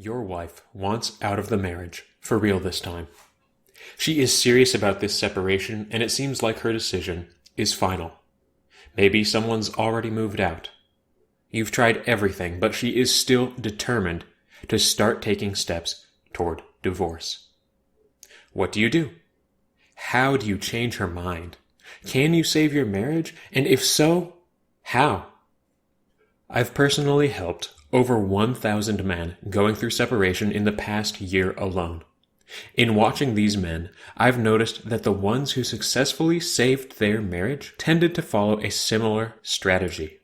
Your wife wants out of the marriage, for real this time. She is serious about this separation, and it seems like her decision is final. Maybe someone's already moved out. You've tried everything, but she is still determined to start taking steps toward divorce. What do you do? How do you change her mind? Can you save your marriage? And if so, how? I've personally helped over 1,000 men going through separation in the past year alone. In watching these men, I've noticed that the ones who successfully saved their marriage tended to follow a similar strategy.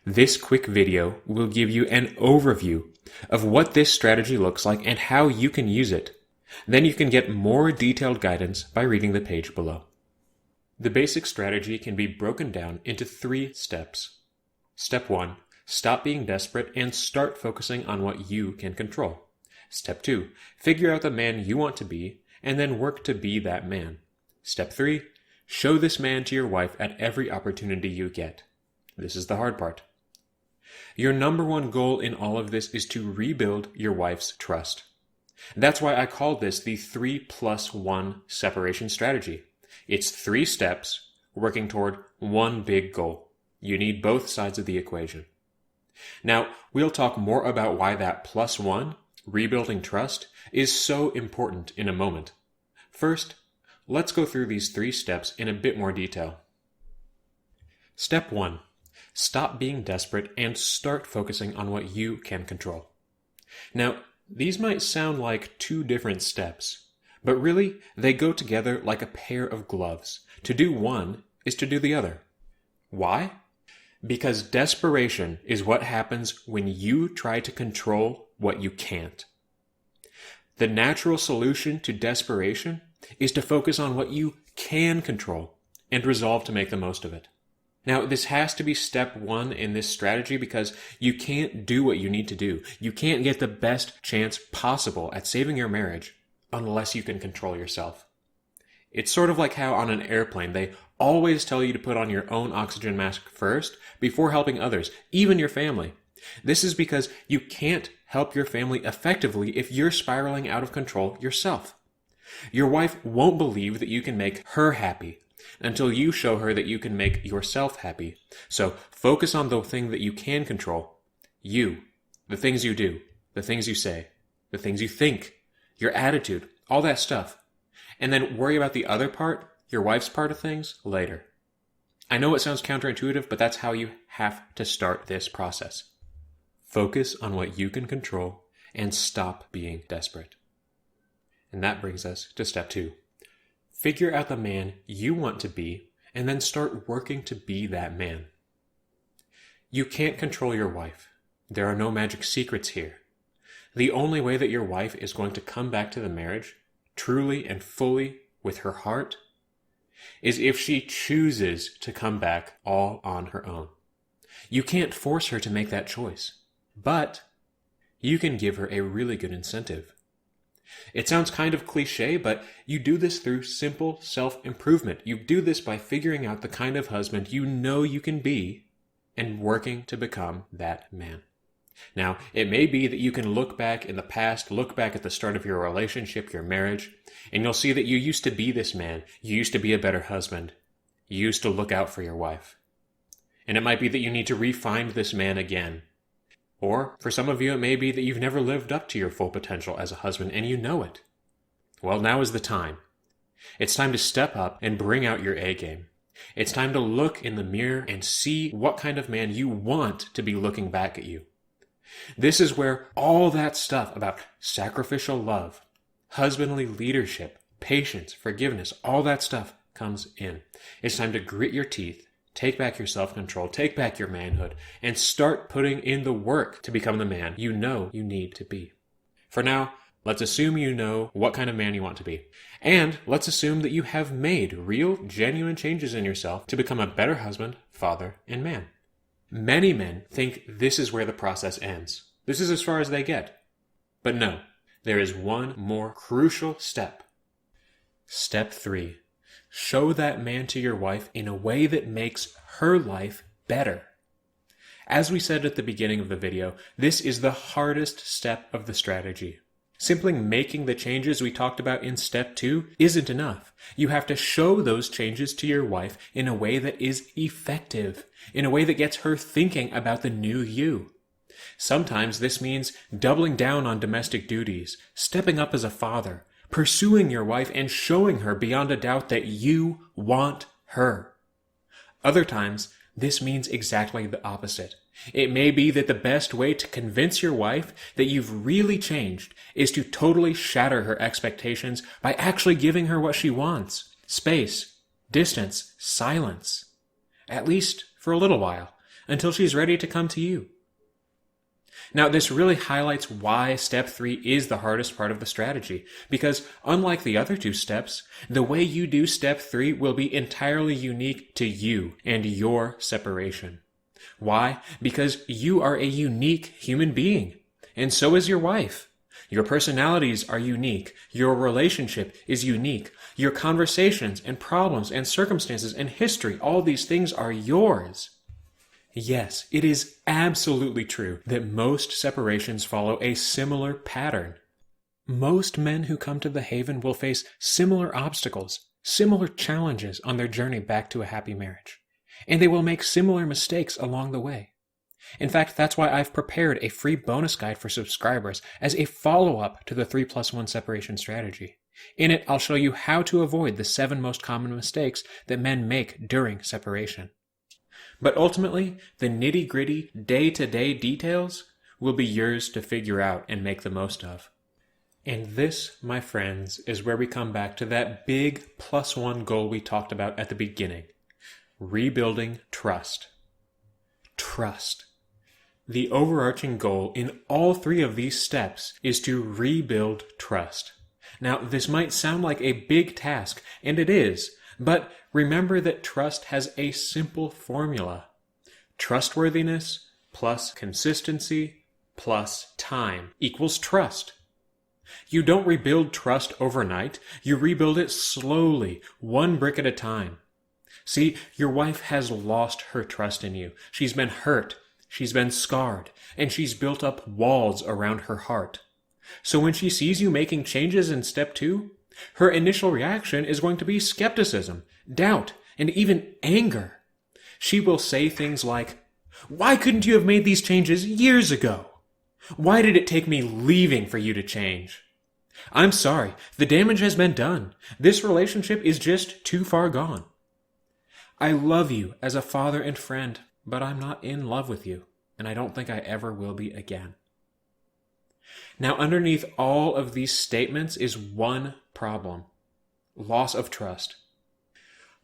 This quick video will give you an overview of what this strategy looks like and how you can use it. Then you can get more detailed guidance by reading the page below. The basic strategy can be broken down into 3 steps. Step 1. Stop being desperate and start focusing on what you can control. Step 2. Figure out the man you want to be and then work to be that man. Step 3. Show this man to your wife at every opportunity you get. This is the hard part. Your number one goal in all of this is to rebuild your wife's trust. That's why I call this the 3+1 separation strategy. It's 3 steps working toward one big goal. You need both sides of the equation. Now, we'll talk more about why that +1, rebuilding trust, is so important in a moment. First, let's go through these 3 steps in a bit more detail. Step 1. Stop being desperate and start focusing on what you can control. Now, these might sound like 2 different steps, but really, they go together like a pair of gloves. To do one is to do the other. Why? Because desperation is what happens when you try to control what you can't. The natural solution to desperation is to focus on what you can control and resolve to make the most of it. Now, this has to be step 1 in this strategy because you can't do what you need to do. You can't get the best chance possible at saving your marriage unless you can control yourself. It's sort of like how on an airplane, they always tell you to put on your own oxygen mask first before helping others, even your family. This is because you can't help your family effectively if you're spiraling out of control yourself. Your wife won't believe that you can make her happy until you show her that you can make yourself happy. So focus on the thing that you can control. You, the things you do, the things you say, the things you think, your attitude, all that stuff. And then worry about the other part, your wife's part of things, later. I know it sounds counterintuitive, but that's how you have to start this process. Focus on what you can control and stop being desperate. And that brings us to step 2. Figure out the man you want to be and then start working to be that man. You can't control your wife. There are no magic secrets here. The only way that your wife is going to come back to the marriage, truly and fully with her heart, is if she chooses to come back all on her own. You can't force her to make that choice, but you can give her a really good incentive. It sounds kind of cliche, but you do this through simple self-improvement. You do this by figuring out the kind of husband you know you can be and working to become that man. Now, it may be that you can look back in the past, look back at the start of your relationship, your marriage, and you'll see that you used to be this man. You used to be a better husband. You used to look out for your wife. And it might be that you need to re-find this man again. Or, for some of you, it may be that you've never lived up to your full potential as a husband, and you know it. Well, now is the time. It's time to step up and bring out your A game. It's time to look in the mirror and see what kind of man you want to be looking back at you. This is where all that stuff about sacrificial love, husbandly leadership, patience, forgiveness, all that stuff comes in. It's time to grit your teeth, take back your self-control, take back your manhood, and start putting in the work to become the man you know you need to be. For now, let's assume you know what kind of man you want to be. And let's assume that you have made real, genuine changes in yourself to become a better husband, father, and man. Many men think this is where the process ends. This is as far as they get. But no, there is one more crucial step. Step 3. Show that man to your wife in a way that makes her life better. As we said at the beginning of the video, this is the hardest step of the strategy. Simply making the changes we talked about in step 2 isn't enough. You have to show those changes to your wife in a way that is effective, in a way that gets her thinking about the new you. Sometimes this means doubling down on domestic duties, stepping up as a father, pursuing your wife and showing her beyond a doubt that you want her. Other times, this means exactly the opposite. It may be that the best way to convince your wife that you've really changed is to totally shatter her expectations by actually giving her what she wants: space, distance, silence. At least for a little while, until she's ready to come to you. Now, this really highlights why step 3 is the hardest part of the strategy, because unlike the other 2 steps, the way you do step 3 will be entirely unique to you and your separation. Why? Because you are a unique human being, and so is your wife. Your personalities are unique. Your relationship is unique. Your conversations and problems and circumstances and history, all these things are yours. Yes, it is absolutely true that most separations follow a similar pattern. Most men who come to the Haven will face similar obstacles, similar challenges on their journey back to a happy marriage, and they will make similar mistakes along the way. In fact, that's why I've prepared a free bonus guide for subscribers as a follow-up to the 3+1 separation strategy. In it, I'll show you how to avoid the 7 most common mistakes that men make during separation. But ultimately, the nitty-gritty, day-to-day details will be yours to figure out and make the most of. And this, my friends, is where we come back to that big +1 goal we talked about at the beginning: rebuilding trust. Trust. The overarching goal in all 3 of these steps is to rebuild trust. Now, this might sound like a big task, and it is, but remember that trust has a simple formula. Trustworthiness plus consistency plus time equals trust. You don't rebuild trust overnight. You rebuild it slowly, 1 brick at a time. See, your wife has lost her trust in you. She's been hurt. She's been scarred. And she's built up walls around her heart. So when she sees you making changes in step 2, her initial reaction is going to be skepticism, doubt, and even anger. She will say things like, "Why couldn't you have made these changes years ago? Why did it take me leaving for you to change? I'm sorry, the damage has been done. This relationship is just too far gone. I love you as a father and friend, but I'm not in love with you, and I don't think I ever will be again." Now, underneath all of these statements is one problem: loss of trust.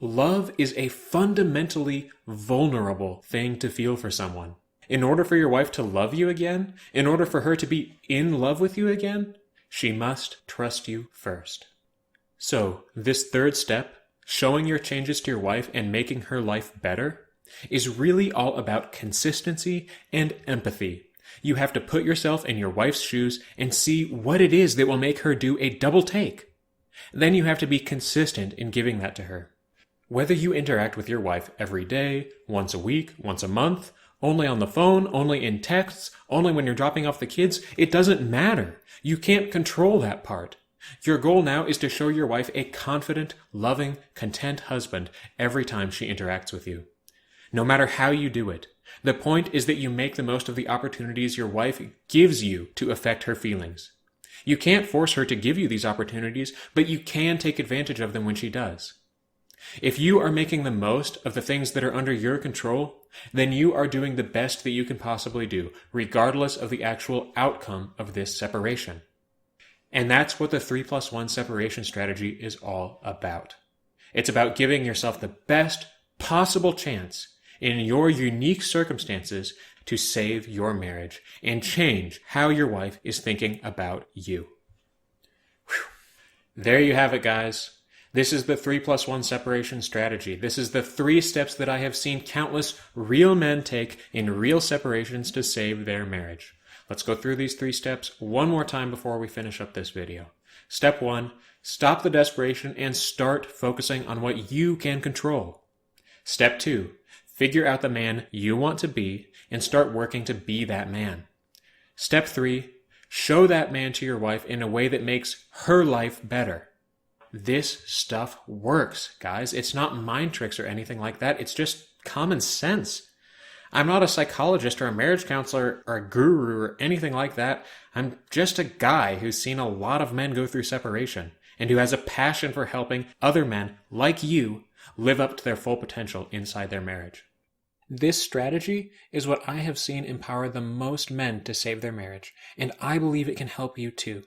Love is a fundamentally vulnerable thing to feel for someone. In order for your wife to love you again, in order for her to be in love with you again, she must trust you first. So, this 3rd step, showing your changes to your wife and making her life better, is really all about consistency and empathy. You have to put yourself in your wife's shoes and see what it is that will make her do a double take. Then you have to be consistent in giving that to her. Whether you interact with your wife every day, once a week, once a month, only on the phone, only in texts, only when you're dropping off the kids, it doesn't matter. You can't control that part. Your goal now is to show your wife a confident, loving, content husband every time she interacts with you. No matter how you do it, the point is that you make the most of the opportunities your wife gives you to affect her feelings. You can't force her to give you these opportunities, but you can take advantage of them when she does. If you are making the most of the things that are under your control, then you are doing the best that you can possibly do, regardless of the actual outcome of this separation. And that's what the 3+1 separation strategy is all about. It's about giving yourself the best possible chance in your unique circumstances to save your marriage and change how your wife is thinking about you. Whew. There you have it, guys. This is the 3+1 separation strategy. This is the 3 steps that I have seen countless real men take in real separations to save their marriage. Let's go through these 3 steps one more time before we finish up this video. Step 1, stop the desperation and start focusing on what you can control. Step 2, Figure out the man you want to be and start working to be that man. Step 3, show that man to your wife in a way that makes her life better. This stuff works, guys. It's not mind tricks or anything like that. It's just common sense. I'm not a psychologist or a marriage counselor or a guru or anything like that. I'm just a guy who's seen a lot of men go through separation and who has a passion for helping other men like you live up to their full potential inside their marriage. This strategy is what I have seen empower the most men to save their marriage, and I believe it can help you too.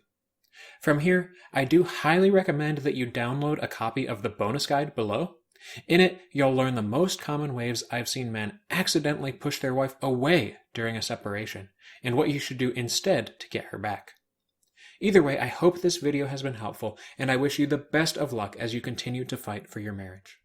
From here, I do highly recommend that you download a copy of the bonus guide below. In it, you'll learn the most common ways I've seen men accidentally push their wife away during a separation, and what you should do instead to get her back. Either way, I hope this video has been helpful, and I wish you the best of luck as you continue to fight for your marriage.